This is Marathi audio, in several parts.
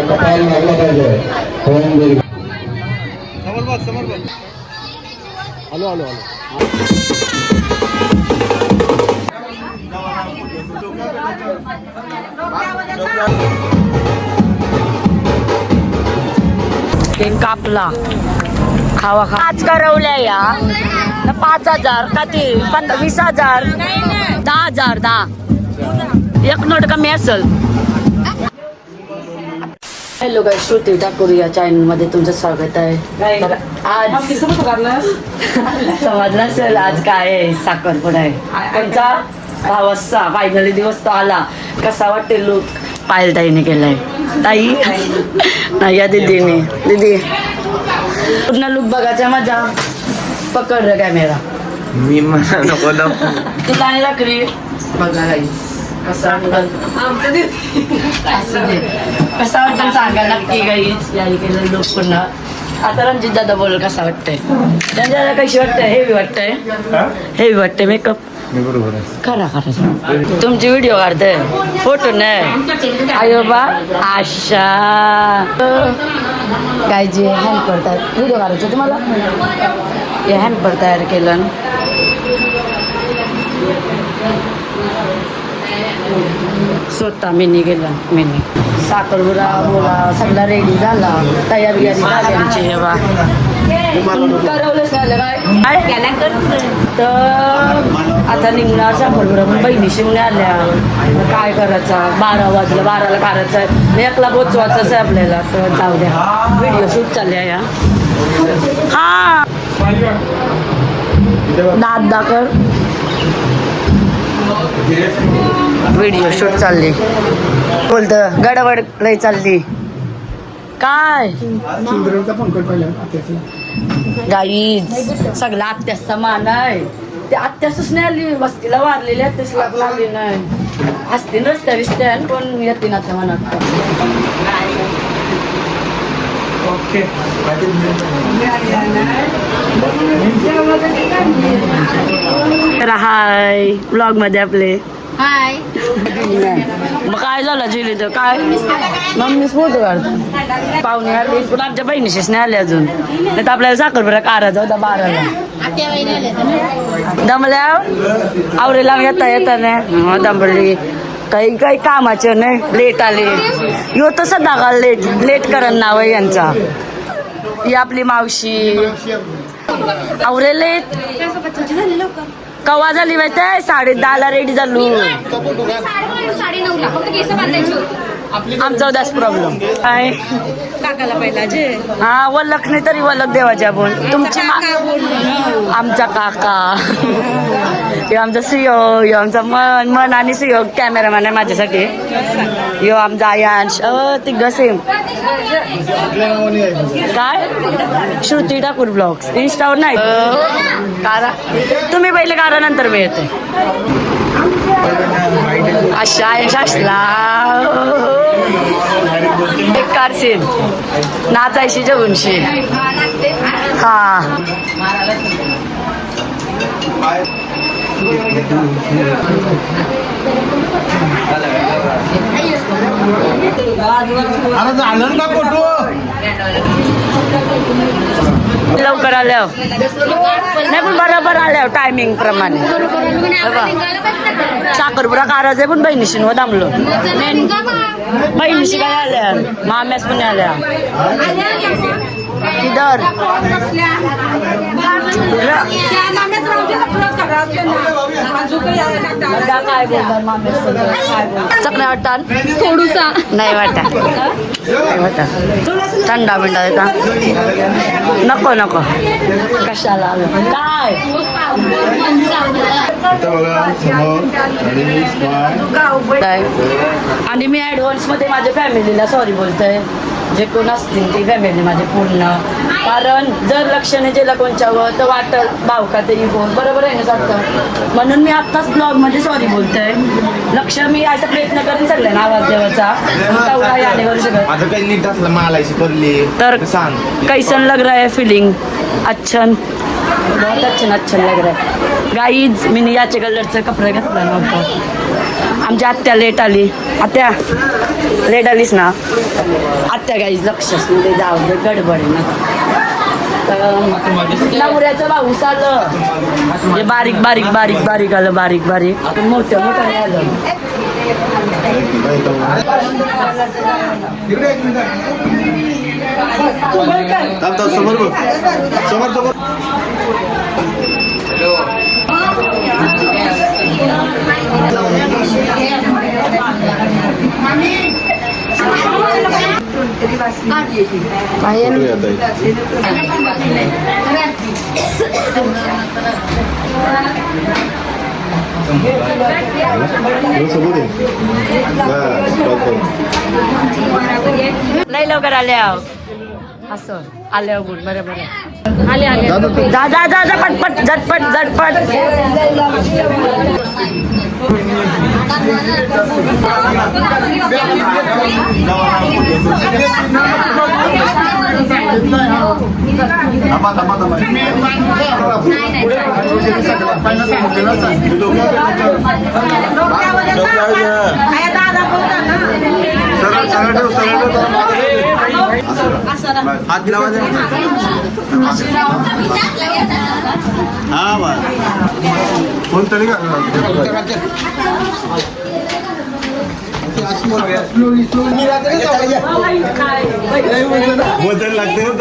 कपाल लागला पाहिजे. ओम दीर्घ. Hello hello hello. केक कापला खावा खा आज करवल्या या ना 5,000 का ते 20,000 10,000 10 एक नोट कमी असेल. हॅलो गाईस, श्रुती ठाकूर या चॅनल मध्ये तुमचं स्वागत आहे. तर आज समजलं असेल आज काय आहे, साखरपुडा आहे. त्यांचा 10 वाजता फायनली दिवस तो आला. कसा वाटते लुक पायल ताईने केलाय. ताई नाही या दीदीने. दीदी पूर्ण लुक बघायचा मजा. पकड रे कॅमेरा. मी मला नको तू आणि राखरी बघा गाईस कसा कसा वाटतं सांगा नक्की गाईस. याही केलं लुक पुन्हा. आता रणजित दादा बोल कसा वाटतंय. दादा कशी वाटतंय. हेवी वाटतंय. हेवी वाटतंय मेकअप. खरा खरा तुमची व्हिडिओ काढते फोटो नाही आयो बा आशा काय जे हॅम्पर तयार व्हिडिओ काढायचं तुम्हाला. हे हॅम्पर तयार केलं. स्वतः मिनी गेला. मिनी साखरपुडा बोला सगळा रेडी झाला. तयारी झाली आमची. हे बा करवलंच नाही काय तर आता निघणार साखरपुडा. पण बहिणी शिवणे आल्या. काय करायचं 12 वाजलं. 12ला करायचं आहे. 1ला पोचवायचं आहे आपल्याला. तर जाऊ द्या. व्हिडिओ शूट चालल्या या. हा दाद दाखर व्हिडिओ शूट चालली. बोलतं गडबड लय चालली. काय गाईज सगळं आत्याच समान आहे. ते आत्याच नाही आली. वस्तीला वारलेली आत्याच लागली नाही. असतील रस्त्या बिस्त्या पण येते ना त्या मनात. हाय ब्लॉग मध्ये आपले. हाय मग काय झालं जिली तर काय मम्मीच फोटो काढतो. पाहुणे आले पण आमच्या बहिणीशीच नाही आले अजून. नाही तर आपल्याला साखरपुडा काढायचा होता 12ला. दमल्या आवरेला येता नाही दमली. काही काही कामाचे नाही. लेट आले. यो तर सदा लेट करन नाव आहे यांचा. ही आपली मावशी आवरे लेट कवा झाली माहिती आहे. 10:30ला रेडी झालो. आमचा उदास प्रॉब्लेम काय काकाला पहिला जे हा वल्लख नाही तरी वल्लख देवाच्या बोल. तुमची आमचा काका यो आमचा सीओ. यो आमचा मन आणि सीओ कॅमेरामॅन आहे माझ्यासाठी. यो आमचा आयांश तिघ सेम. काय श्रुती ठाकूर ब्लॉग्स इंस्टावर नाही कारा. तुम्ही पहिले कारा नंतर मी येते. अशा आयांश असला एक कारशील नाचायशी जेवणशी. हा लवकर आल्या नाही पण बरोबर आल्या टायमिंग प्रमाणे. साखरपुडा कारायचं पण बहिणीशी न दामलो. बहिणीशी काय आल्या माम्यास पण आल्या. किधर काय बोलतात माम्यास चकण्या वाटतात थोडूसा नाही वाटत. नाही वाटत थंडा बिंडा देता नको नको कशाला काय. आणि मी ॲडव्हान्स मध्ये माझ्या फॅमिलीला सॉरी बोलतोय. जे कोण असतील ती फॅमिली माझे पूर्ण. कारण जर लक्षणे गेलं कोणच्यावर तर वाटल भाव खाते बोल बरोबर आहे ना सारखं. म्हणून मी आत्ताच ब्लॉग मध्ये सॉरी बोलतोय. लक्ष मी असा प्रयत्न करेन सगळ्यांना आवाज देवाचा. तेवढा यानेवर सगळं आता काही नीट असलं मालायची करली तर सांग. कैसन लग रहा है फीलिंग. अच्छा बहुत अच्छा लग रहा है गाईज. मी याचे कलरचं कपडे घातला नव्हतं. आमची आत्या लेट आली. आत्या लेट आलीस ना आत्या काही लक्षच नाही जाऊ दे गडबड आहे ना. नवऱ्याचं पाऊस आलं म्हणजे बारीक बारीक बारीक बारीक आलं बारीक बारीक मोठं मोठं आलं. समोर बघ समोर समोर नाही लवकर आल्या असं आल्या बोल बरोबर आले आले जा जा जा जा पटपट झटपट झटपट. हात लावायचा हा कोणतरी वजन लागते ना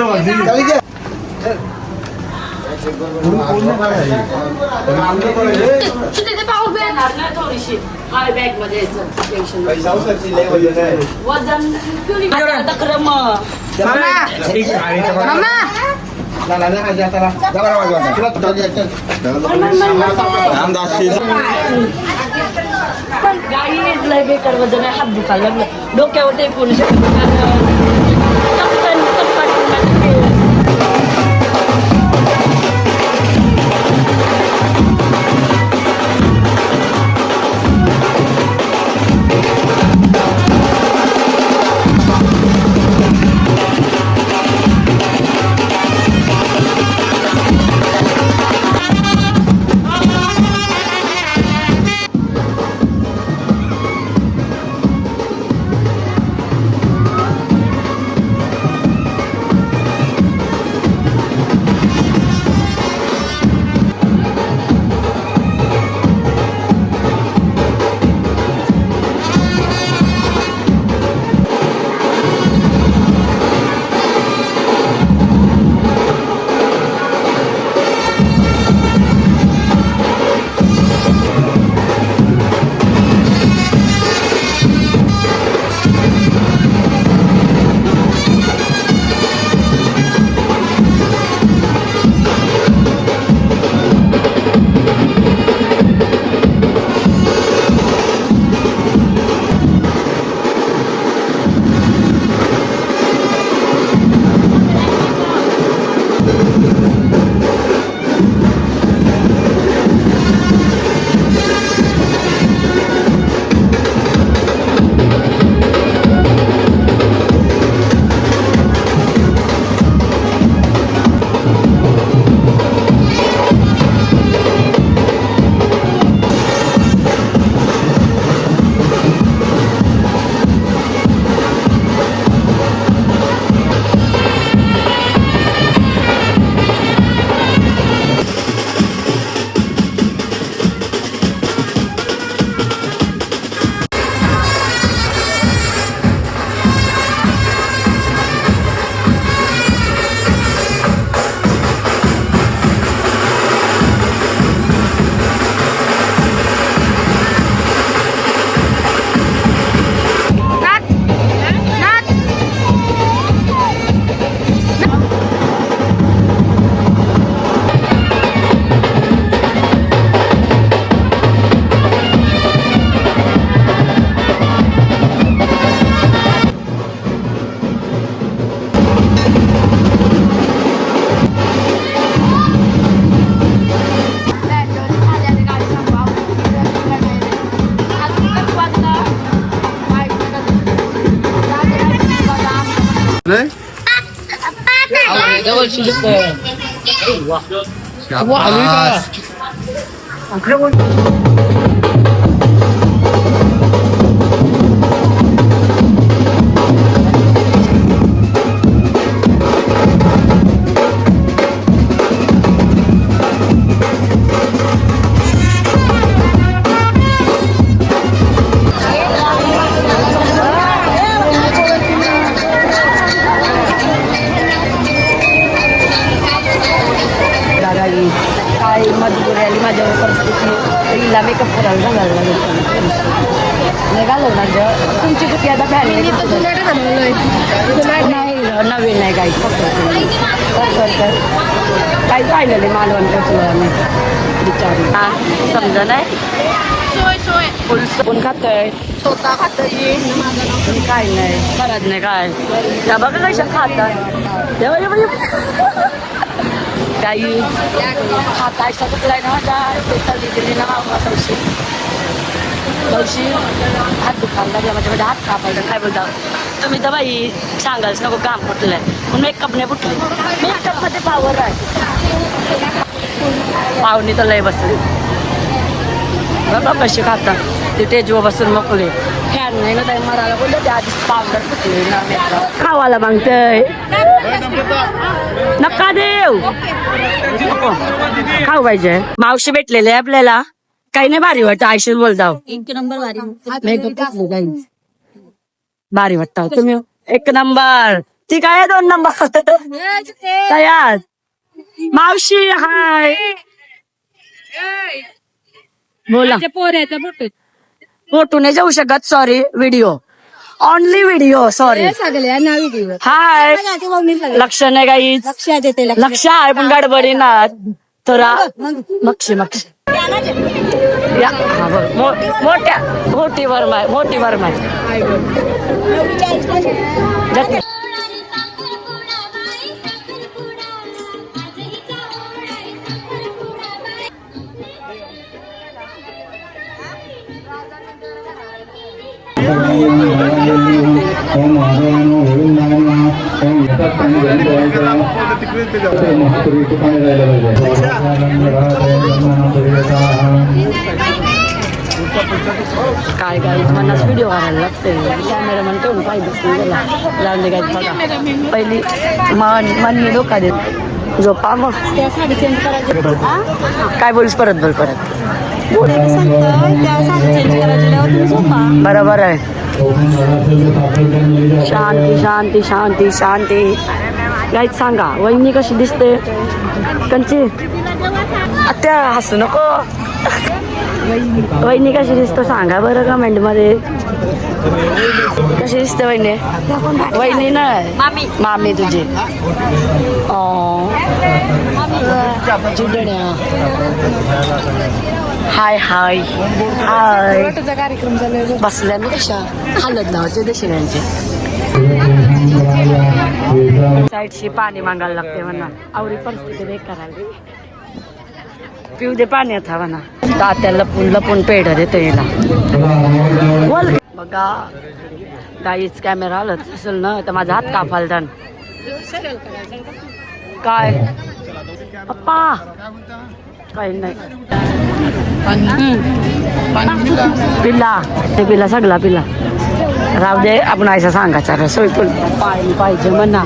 थोडीशी बॅग मध्ये वजन क्रम गाडी लय बेकार वजन आहे. हात दुखायला लागलं डोक्यावर टेकून वा नाही नवीन नाही काही काही पाहिलेलं मालवणचं विचार हा समजा नाही कोण खातंय स्वतः खातंय काय नाही करत नाही काय त्या बघा कशा खातात काही खाता ऐसा कुठलाय ना माझ्या ते तळी दिली ना तवशी तवशी हात दुखायला लागला माझ्याकडे हात कापायला काय बोलता तुम्ही तर बाई सांगायच नको काम कुठलं आहे म्हणून मेकअपने फुटले मेकअपमध्ये पावर आहे पाहुणी तर लय बसली बघा कशी खाता ते टेजवर बसून मोकळे फॅन नाही ना ताई मराला बोललं ते आधीच पावडर फुटले ना मेकअप खावाला मागतय नका देव खाऊ पाहिजे मावशी भेटलेले आपल्याला काही नाही भारी वाटतं आयशील बोलताव एक नंबर भारी भारी वाटतं तुम्ही एक नंबर ती काय 2 नंबर तयार मावशी हाय बोला पोऱ्याचा फोटो फोटो नाही जाऊ शकत sorry video only video sorry सगळ्या नावी हाय लक्ष नाही काही देते लक्ष आहे पण गडबडी ना तर मक्षी या हा बघ मोठ्या मोठी वरमाय काय गाईज मनाच व्हिडिओ करायला लागते कॅमेरामॅन ठेवून पाहिजे गेला जाऊन दे गाईज बघा पहिली मन मी डोका देत झोपा मग त्या साडी चेंज करायची काय बोलूस परत बोल परत त्या साडी चेंज करायची बरोबर आहे शांती शांती शांती शांती गाईज सांगा वहिनी कशी दिसते कंची आत्या हसू नको वहिनी कशी दिसतो सांगा बरं कमेंट मध्ये कशी दिसते वहिनी वहिनी नाही मामी तुझी हाय हाय हाय कार्यक्रम झाला बसल्या ना कशा हालत लावायचे दशिण्यांचे साईडशी पाणी मागायला लागते म्हणा आवडी परिस्थिती बेकार आली पिऊ दे पाणी आता म्हणा तात्या लपून लपून पेढ देतो याला बोल बघा गाईच कॅमेरा आलत असेल ना तर माझा हात कापाल काय पप्पा काही नाही पिल्ला ते पिल्ला सगळा पिल्ला राहू दे आपण आयसा सांगायचा रसोई पण पाहिजे म्हणा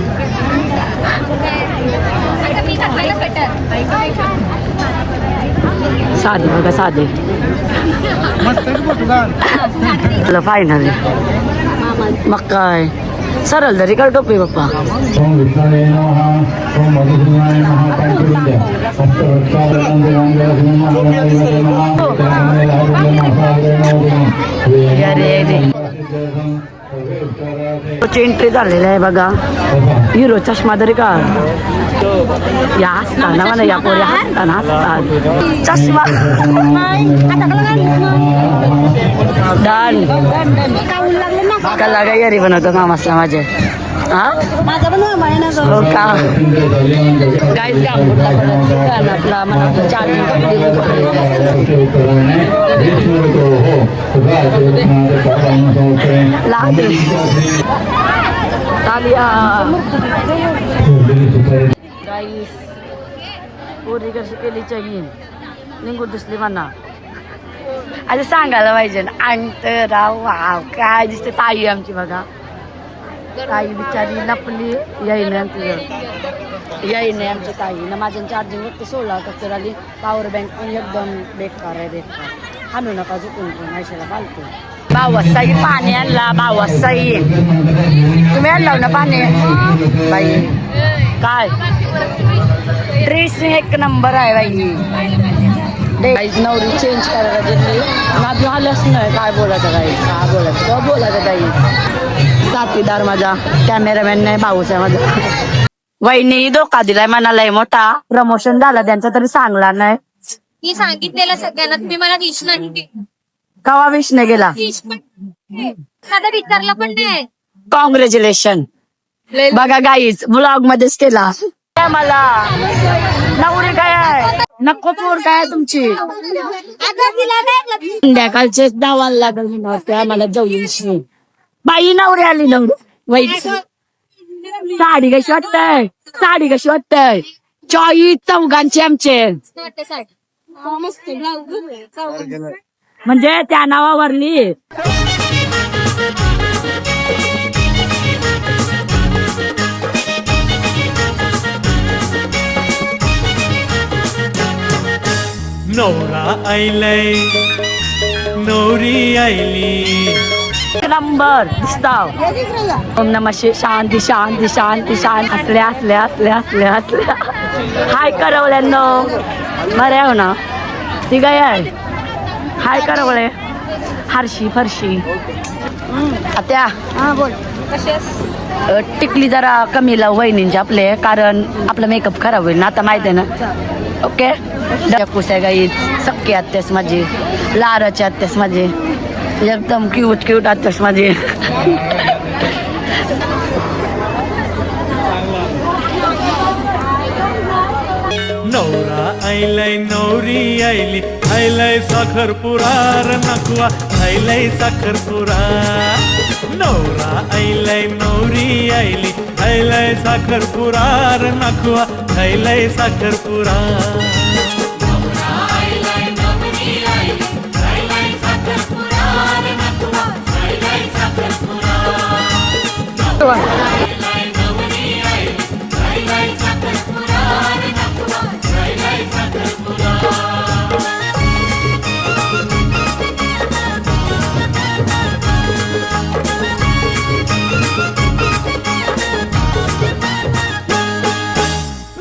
साधी बघा साधी फायनली मग काय सरळ तरी कर टोपी बाप्पा एंट्री झालेली आहे बघा हिरो चष्मा तरी का या हसताना म्हणा या पोरी हसताना हसतात चष्मा डन कला काही घरी बनवतो मामासला माझे हा माझा पण महिना हो का गाईच काम आपला मला गाईस पोरी कशी केली चगीन निघू दिसली म्हणा आता सांगायला पाहिजे ना अंतराव वाव काय दिसते ताई आमची बघा ताई बिचारी लपली येईन येईन आमची ताई ना माझ्या चार्जिंग वरती 16% आली पॉवर बँक पण एकदम बेकार आहे बेकार हाणू नका चुकून पण आयशाला पालतो भावसाई पाणी आणला भावसाई तुम्ही आणला ना पाणी बाई काय ड्रेस एक नंबर आहे बाई नवरी चेंज करायला गेली माझी हालच नाही काय बोलायचं काय बोलायचं ताई साथीदार माझा कॅमेरामॅन नाही, भाऊच आहे माझा. वहिनी धोका दिलाय मनालाय मोठा. प्रमोशन झालं त्यांचं तरी सांगला नाही. मी सांगितलेलं सगळ्यांना, तुम्ही मला विश नाही दिली. कवा विषने गेला. विश पण आता विचारलं पण नाही. कॉंग्रॅच्युलेशन. बघा गाईज ब्लॉग मध्येच केला. काय मला नवरी काय आहे, नको पोर काय आहे तुमची. आता तिला नाही संध्याकाळचे धावायला लागल म्हणते आम्हाला जाऊ. बाई नवरी आली नवरी. वैरी साडी कशी वाटतंय, साडी कशी वाटतंय. चॉईस चौघांचे आमचे, मस्त ब्लाऊज म्हणजे त्या नावावरली. नवरा आयलाय नवरी आयली. नंबर दिसताव. ओम नमः शिवाय. शांती शांती शांती शांती. असल्या असल्या असल्या असल्या असल्या. हाय करवल्यांनो, बरे हो ना. ती काय आहे, हाय करवळे. हरशी फरशी. आत्या हा बोल कशी टिकली जरा कमी लाव वहिनींचे आपले, कारण आपला मेकअप खराब होईल ना आता माहिती आहे ना. ओके. कुस्या गाई सक्की आत्यास माझी, लाराची आत्यास माझी, एकदम क्यूट क्यूट आत्यास माझी. नवरा आयलाय नवरी आयली. आयलाय साखरपुरार नकवा, आयलाय साखरपुरा. नवरा आयलाय नवरी आयली. आयलाय साखरपुरार नकवा, आयलाय साखरपुरा.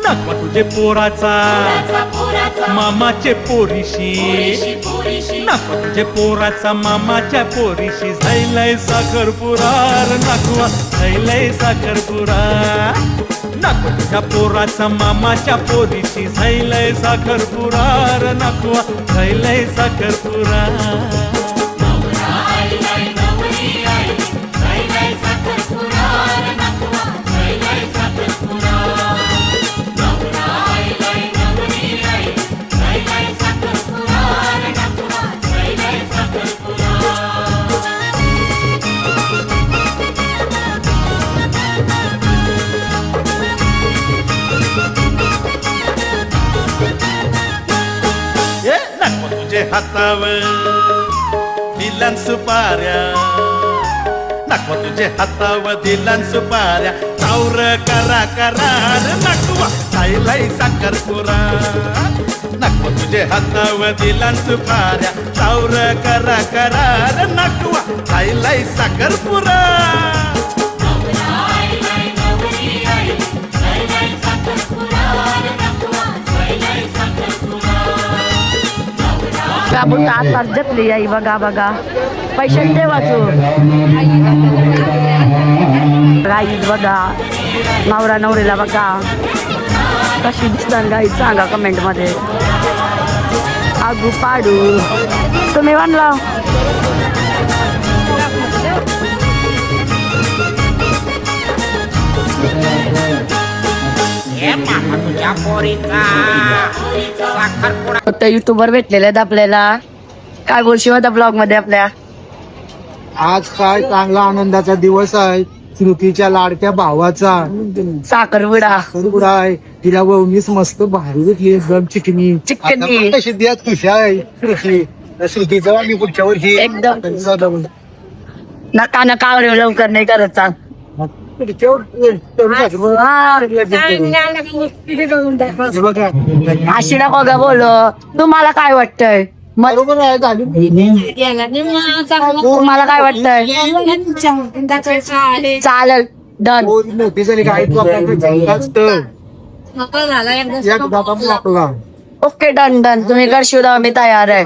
नकवा तुझे पोराचा मामाचे पोरीशी. नकवा तुझे पोराचा मामाच्या पोरीशी. झायलाय साखरपुरार नकवा, झायलाय साखरपुरा. नकवा तुझ्या पोराचा मामाच्या पोरीशी. झायलाय साखरपुरार नकवा, झायलाय साखरपुरा. नकवा तुझे हातावर दिलान सुपाऱ्या. नकवा तुझे हातावर दिलान सुपाऱ्या. चावर करा करार नकवा, खायलाय साखरपुरा. नकवा तुझे हातावर दिलान सुपाऱ्या. चावर करा करार नकवा, खायलाय साखरपुरा. काबून आता जपली आई. बघा बघा पैसे ठेवा तू. गाई बघा, नवरा नवरीला बघा कशी दिसतात गाई, सांगा कमेंट मध्ये. आगू पाडू तुम्ही म्हणला. फक्त युट्यूबवर भेटलेले आहेत आपल्याला. काय बोलशील होता ब्लॉग मध्ये आपल्या. आज काय चांगला आनंदाचा दिवस आहे. श्रुतीच्या लाडक्या भावाचा साखरपुडा साखरपुडा आहे. तिला ववनीच मस्त भारी भेटली, एकदम चिकनी चिकनी. कशी द्या खुशा आहे श्रुती. श्रुतीचा आम्ही पुढच्या वर्षी एकदम नका नका लवकर नाही करत चाल. अशी नको ग बोलो. तुम्हाला काय वाटतंय. बरोबर आहे झाली. तुम्हाला काय वाटतंय. चालेल डन. मोठी झाली काय तू आपला. Okay done done. तुम्ही करशील तेव्हा मी तयार आहे.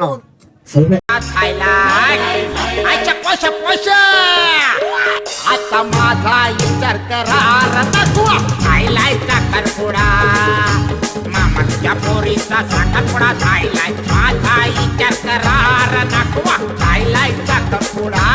आता माझा विचार करार नको खायलाय साखरपुडा मामाच्या पोरीचा साखरपुडा खायलाय माझा विचार करार नको खायलाय साखरपुडा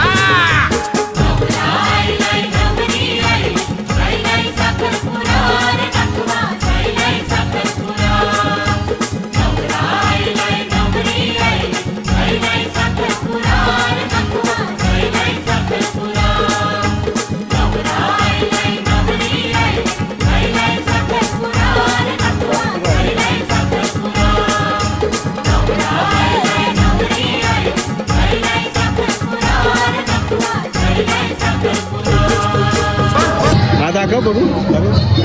हा दाखव बघू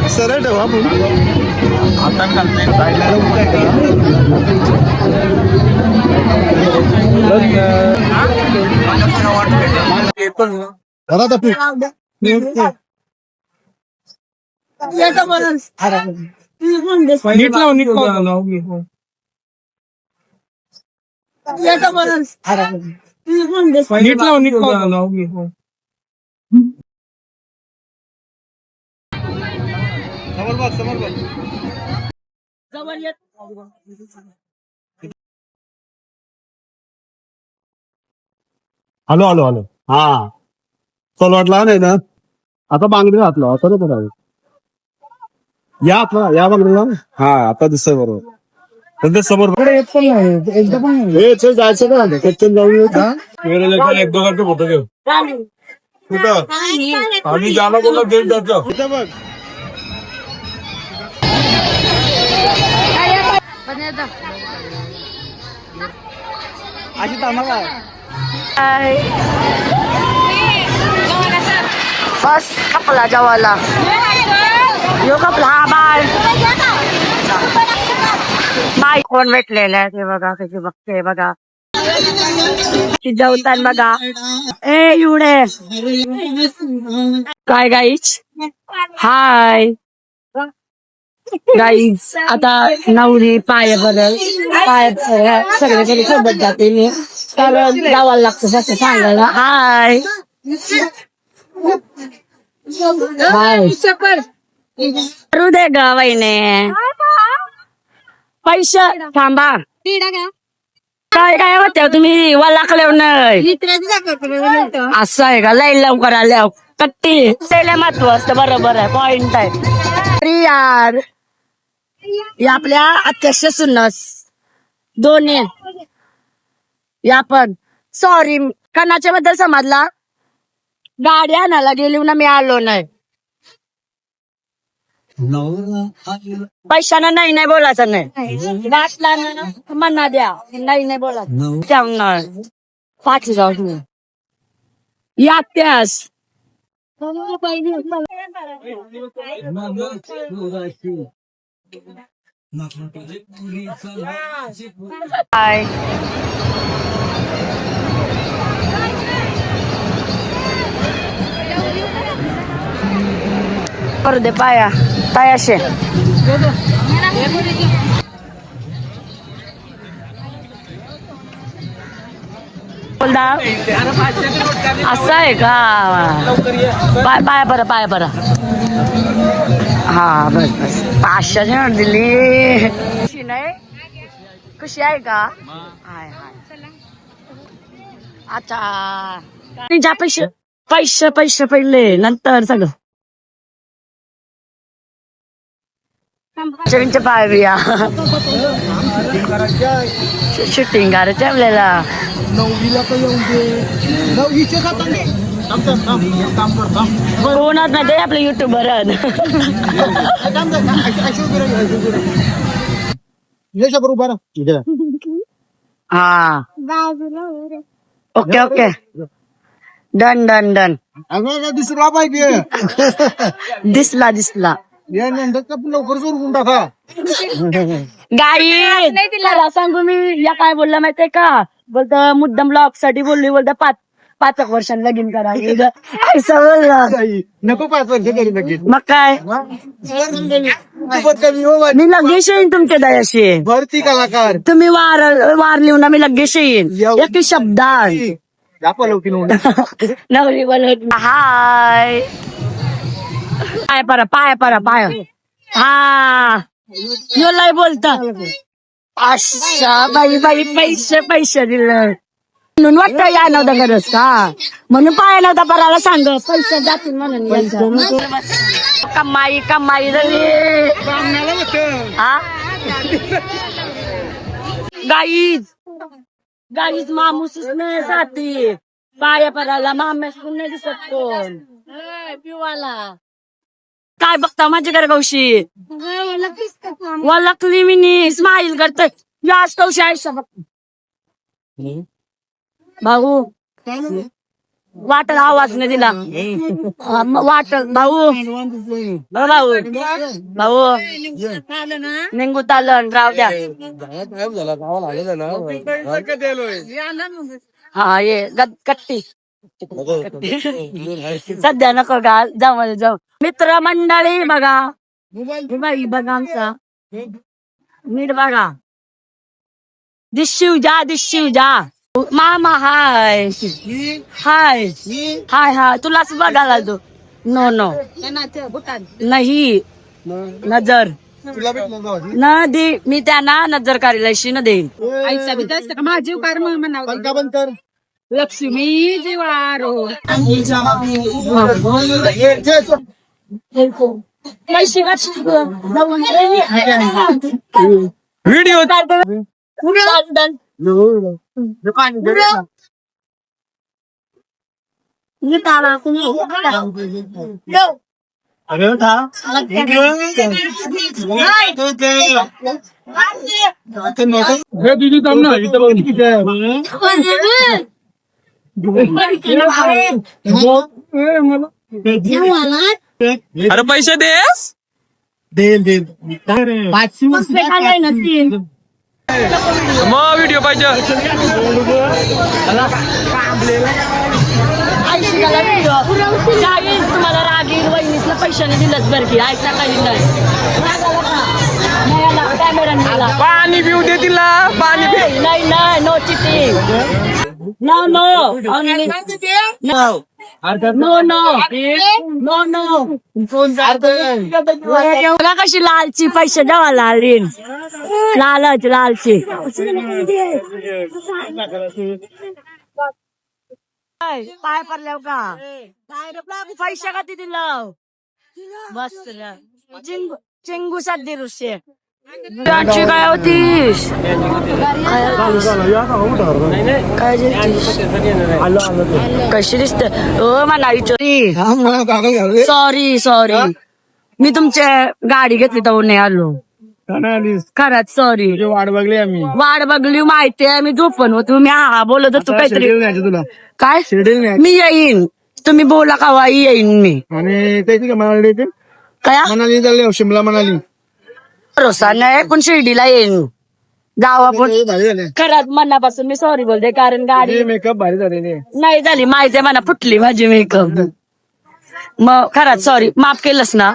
सरळ ठेवा बघू आता समोर बघ हॅलो हॅलो हॅलो हा चल वाटला नाही ना आता बांगडी घातला आता बरोबर आहे या आपला या बांगडीला हा आता दिसतंय बरोबर समोर जायचं का कच्चन जाऊन एक दोघांचे फोटो घेऊ कुठं आम्ही ज्याला बोलला गेट जायचं इथं बघ अशी थांबा काय बस कपला जेवायला यो कपला हा बाळ बाई कोण भेटलेलं आहे ते बघा कशी बघते बघा ती जेवतात बघा ए युडे काय गाईच हाय गाईज आता नवरी पाय बदल पाय सगळे सोबत जाते मी कारण गावाला लागतं असं सांगायला हाय हाय करू दे ग वहिने पैसे थांबा काय काय होत्या तुम्ही वालाकल्यावर नाही असं आहे का लई लवकर आल्या कट्टी त्याला महत्व असतं बरोबर आहे पॉइंट आहे अरे यार या आपल्या अध्यक्ष सुनस दोन्ही या पण सॉरी कणाच्या बद्दल समजला गाडी आणायला गेली ना मी आलो नाही पैशानं नाही नाही बोलायचं नाही वाटला म्हणा द्या नाही नाही बोलायचं सांगणार 5,000 या त्यास हाय करू दे पाया पायाशे बोलदा असं आहे का पाय बरं पाय बरं हा बस बस 500ची नोट दिली कशी नाही कशी आहे का हाय हाय अच्छा ज्या पैसे पैसे पैसे पहिले नंतर सगळं शूटिंगचे पाय बिया शूटिंग करायचे आपल्याला 9वीला तर येऊन दे 9वीचे कोणात नाही आपलं युट्यूबर बरोबर हा okay okay done done done दिसला पाहिजे दिसला दिसला या नंतर लवकर उरकून टाका गाई त्याला सांगू मी या काय बोलला माहितीये का बोलत मुद्दाम ब्लॉग साठी बोलली बोलत 5 वर्षांना लगीन करा असं बोलला नको 5 वर्ष तरी लगेच मग काय मी लगेच येईन तुमच्या दयाशी भरती कलाकार तुम्ही वार लिहून मी लगेच येईन एक शब्दात दाखवा की नवरी बोलत हाय पाय हा यो लय बोलता अच्छा बाई पैसे दिलं म्हणून वाटतं या नव्हता गरज का म्हणून पाया नव्हता पराला सांग पैसे जातील म्हणून कमाई झाली हा गाईच मामूसच नाही जाती पाया पराला मामेस पण नाही दिसत कोण पिवाला काय बघता माझ्याकडे कौशी वळखली मी स्माईल करतोय याच कौशी आयुष्य बघ भाऊ वाटल आवाज नाही दिला वाटल भाऊ निघू तालन राव द्या हा ये कट्टी सध्या नको का जाऊ मित्र मंडळी बघा बघा आमचा नीट बघा दिसशिव जा मामा हाय तुलाच बघायला तो नो नाही नजर न दे मी त्यांना नजर काढायला न देईन माझी कर लक्ष्मी जीवारो व्हिडिओ दीदी थांब ना इथं बघ किती अरे पैसे देस देईल मग व्हिडिओ पाहिजे तुम्हाला राग येईल वहिनीसला पैशाने दिलंच बरं की ऐसा काही नाही कॅमेरा पाणी पिऊ दे तिला पाणी नाही नो चिटिंग नो कशी लालची पैसे द्यावा लालची पाय पडल्याव का पैसे का दिलं बस चिंगू सध्या रुशे काय होतीस कशी दिसते सॉरी मी तुमच्या गाडी घेतली तर नाही आलो खरंच सॉरी वाट बघली आम्ही वाट बघली माहितीये मी झोपण होतो मी हा बोलत होतो काहीतरी तुला काय मी येईन तुम्ही बोला का येईन मी आणि त्याची म्हणाली काय मनाली चालली शिमला म्हणाली भरोसा नाही पण शिर्डीला येईन जाऊ आपण खरंच मनापासून मी सॉरी बोलते कारण गाडी मेकअप भारी झालेली नाही झाली माहितीये मला फुटली माझी मेकअप मग खरंच सॉरी माफ केलंस ना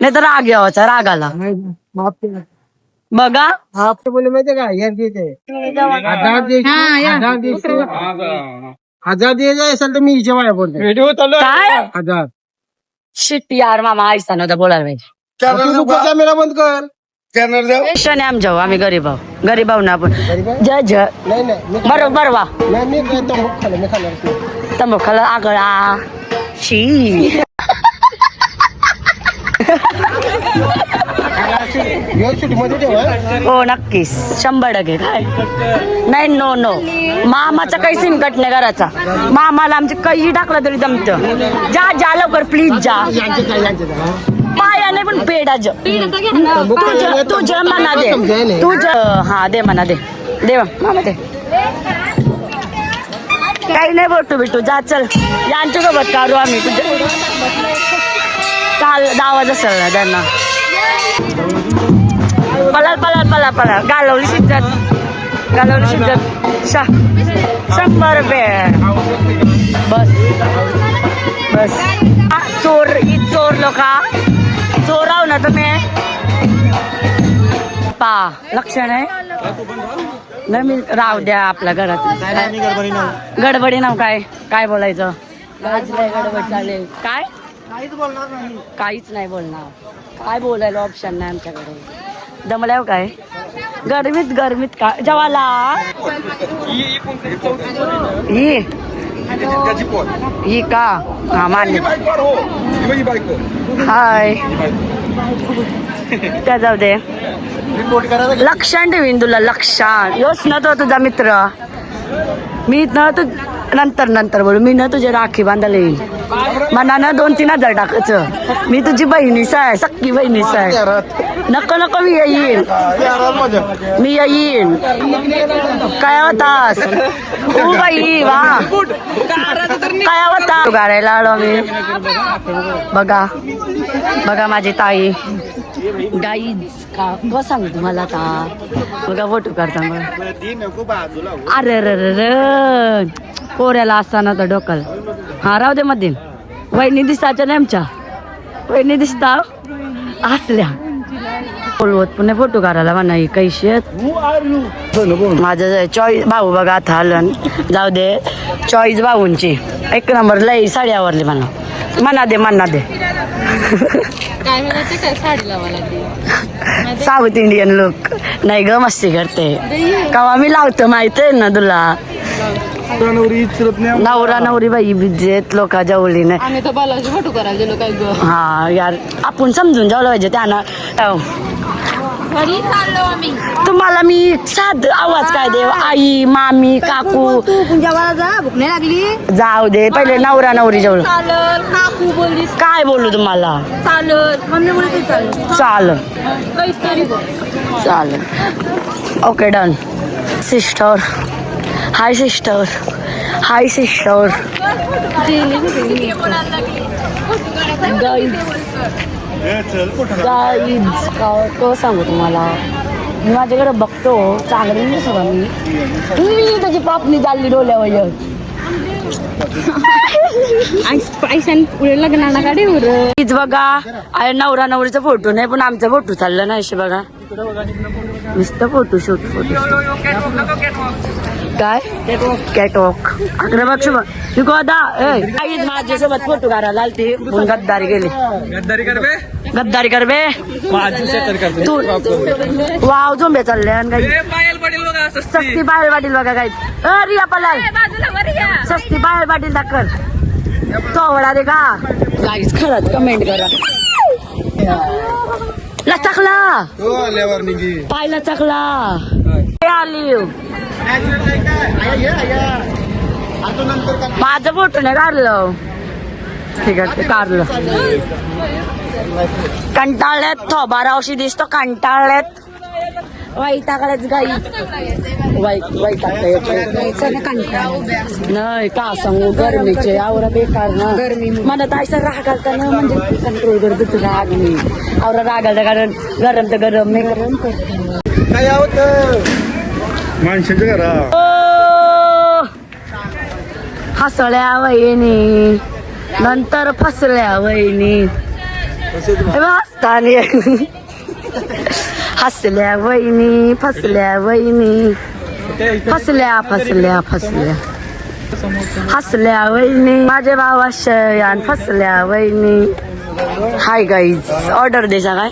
नाही तर राग यावाचा रागाला बघा हा बोलले माहितीये का हजार द्यायचं असेल तर मी हिच्या वाया बोलते काय 1000 शिट्टी यार मामा आयसा नव्हता बोलायला पाहिजे कॅमेरा बंद कर कॅमेरा द्या शने आम जाऊ आम्ही गरीब आहो ना आपण जज नाही बरोबर वा मी खाणार तंबाखू खाला आगळा शी हो नक्कीच 100% काय नाही नो मामाचा काही सिमकट नाही घराचा मामाला आमचे काही टाकलं तरी जमतं जा लवकर प्लीज जा पायाने पण पेडा तुझ्या मना दे हा दे मना दे मामा दे काही नाही बिटू जा चल यांच्या सोबत काढू आम्ही तुझ्या चाल आवाज असेल ना त्यांना पळा घालवली शिजत 100 रुपये बस चोर लोका चोराव ना तुम्ही पा लक्ष नाही नाही मी राहू द्या आपल्या घरात. गडबडी नाव काय काय बोलायचं? आज लय गडबड चालेल. काय काहीच नाही बोलणार. काय बोलायला ऑप्शन नाही आमच्याकडे. दमल्यावर काय गरमीत काय जेवाला ही का हा मान्य. हाय त्या जाऊ दे. लक्षण ठेवीन तुला लक्षण. योच ना तो तुझा मित्र. मी न तू नंतर बोलू. मी न तुझे राखी बांधायला येईल. मनानं 2-3 हजार टाकायचं. मी तुझी बहिणीच आहे. सक्की बहिणीच आहे. नको मी येईन. मी येईन. काय होतास बाई वा काय होता गारायला आलो मी. बघा माझी ताई गाईज का सांगू तुम्हाला आता. बघा फोटो करता मग. अरे पोऱ्याला असताना तर डोक्याला. हा राहू दे मध्ये. वहिनी दिसताच्या नाही आमच्या. वहिनी दिसता असल्या बोलवत पुन्हा फोटो काढायला म्हणा. कैशी माझं चॉईस भाऊ बघा आता आलं. जाऊ दे चॉईस भाऊंची 1 नंबर लई साडी आवडली म्हणा दे. साऊथ इंडियन लुक नाही ग मस्ती करते. कवा मी लावतो माहिती आहे ना तुला. नवरा नवरी बाई बिजेत लोक जवळी नाही. हा यार आपण समजून जावलं पाहिजे त्यांना. तुम्हाला मी साध आवाज काय देव. आई मामी काकू भूक नाही लागली. जाऊ दे पहिले नवरा नवरी जवळ. काकू बोलली काय बोलू तुम्हाला. चाल ओके डन. सिस्टर हाय सिस्टर. गाईज सांगू तुम्हाला. मी माझ्याकडे बघतो चांगली नाही सगळं. मी त्याची पापणी चालली डोल्यावर. बघा नवरा नवरीचा फोटो नाही पण आमचा फोटो चालला ना. असे बघा नुसतं फोटोशूट. काय कॅटवॉक अकरा बघ शुभ माझ्यासोबत फोटो काढायला आलती म्हणून गद्दारी गेली. गद्दारी कर बे तू. वाव झोंबे चालले सस्ती बाहेर वाटील बघा काय. रिया पलाय सस्ती बाहेर वाटील दाखल तोवडा रे का. गाईज खरंच कमेंट करा. लचकला पाय लचकला आली. माझं फोटो नाही काढलं. ठीक आहे काढलं. कंटाळल्यात थोबारावशी दिसतो. कंटाळल्यात वैतागल्यात गाई. नाही का सांगू गरमीचे आवरा बेकार ना. मला तर असं राग घालताना म्हणजे कंट्रोल करतो राग. मी आवरा राग घालता कारण गरम तर गरम नाही गरम काय होत माणसाच्या घरा. हसल्या वहिनी नंतर फसल्या वहिनी. हसल्या वहिनी फसल्या वहिनी. हसल्या वहिनी माझे भावा शयान फसल्या वहिनी. हाय गाईज ऑर्डर द्यायचा काय.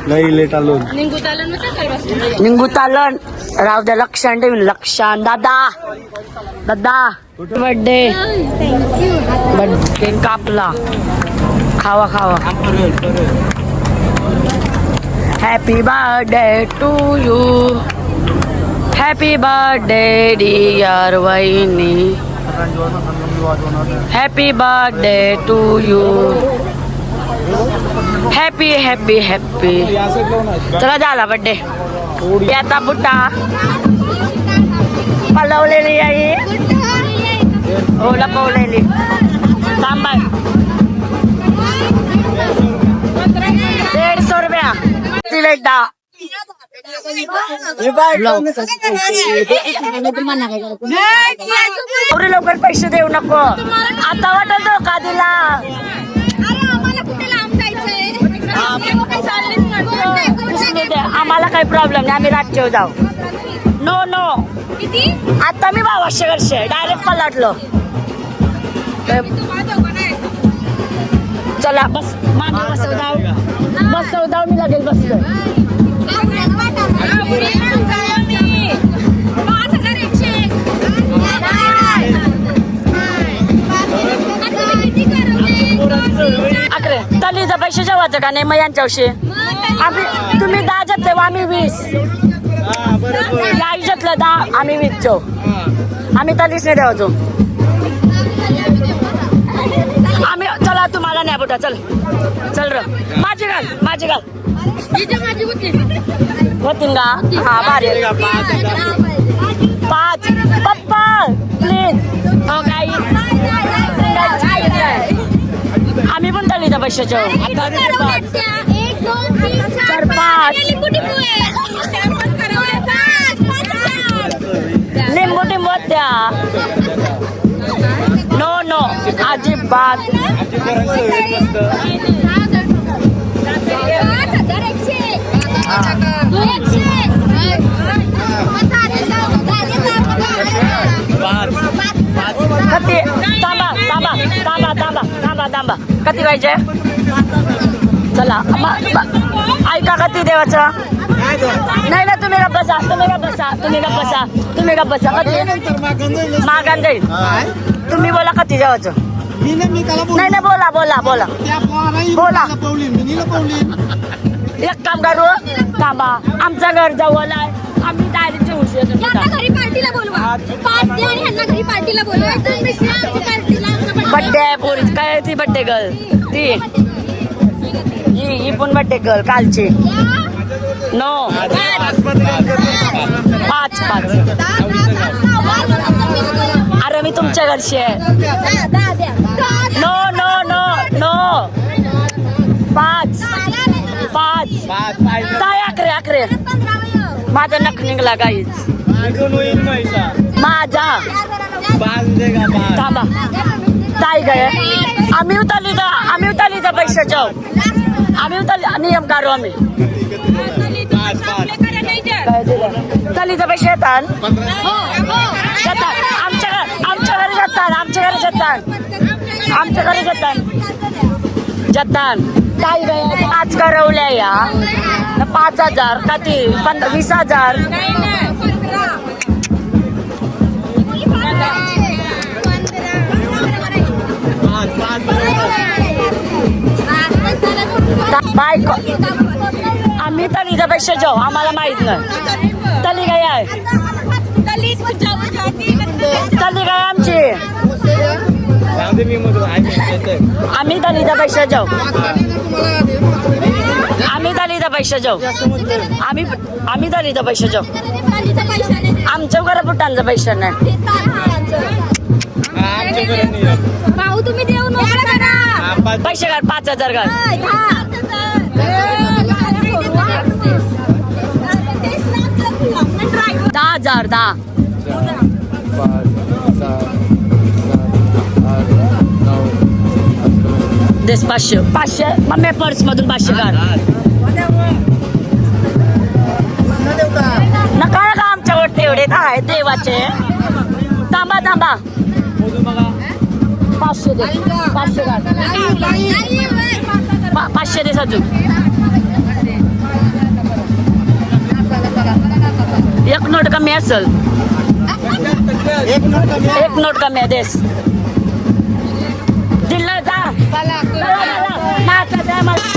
नाही लेट आलो. निंगू तालन राहू द्या. लक्षण ठेवीन लक्षण. दादा बर्थडे कापला. खावा happy birthday to you. Happy birthday dear वहिनी. Happy birthday to you. Happy चला झाला बर्थडे. आता बुट्टा पलवलेली आई हो लपवलेली. थांबा 150 रुपया बेटा. एवढे लवकर पैसे देऊ नको. आता वाटत का दिला. आम्हाला काही प्रॉब्लेम नाही. आम्ही रातचे जाऊ. नो नो किती आता मी 1200 वर्षे डायरेक्ट पलटलो. चला बस मागे बसवदाव मी लगेच बसतोय. अकरे तलीचा पैसे जेवायचं का नाही मग यांच्याविषयी आम्ही तुम्ही 10 घेतले आम्ही 20 या घेतलं 10 आम्ही 20 चो आम्ही तलीच नाही द्यावचो आम्ही. चला तुम्हाला नाही बोटा चल चल र माझी घाल होतीन का हा भारी 5 पप्पा प्लीज. हो काही आम्ही पण तलीच्या पैशाच्या 1 2 3 4 5 लिंबू टिंबू द्या. नो नो अजिबात कधी थांबा कधी पाहिजे चला ऐका कधी देवाचं नाही ना तुम्ही का बसा कधी मागान जाईल तुम्ही बोला कधी देवाचं नाही बोला एक काम करू थांबा आमचं घर जवळ आहे आम्ही डायरेक्ट जेवू घरी पार्टीला बोलवा 5 दे आणि ह्यांना घरी पार्टीला बोलवा. बड्डे आहे पोरी काय ती बड्डे गर्ल ती ही पण बड्डे गर्ल कालची. नो 5 अरे मी तुमच्या घरची आहे. नो 5 अकरे माझा नख निघला काहीच माझा थांबा ताई गए आम्ही उतारली पैसे जाऊ आम्ही उतारली नियम काढू आम्ही तलीचा पैसे येतात आमच्या घरी जतान काय गए आज करवल्या या 5,000 का ती 20,000 बायको आम्ही तलीचा पैसे जाऊ आम्हाला माहित नाही तली काय आहे तली काय आमची आम्ही तलीचा पैसे जाऊ आम्ही तलीचा पैसे जाऊ आमच्या घरा पुटांचा पैसा नाही भाऊ तुम्ही देऊ नका पैसे काढ 5,000 काढ 10,000 देस 500 मम्मी पर्स मधून 500 काढ नका आमच्यावर तेवढे काय देवाचे थांबा 500 दे 500 काढ 500 दे अजून एक नोट कमी असेल एक नोट कमी आहे देस दिल्ला जा नाचा द्या मला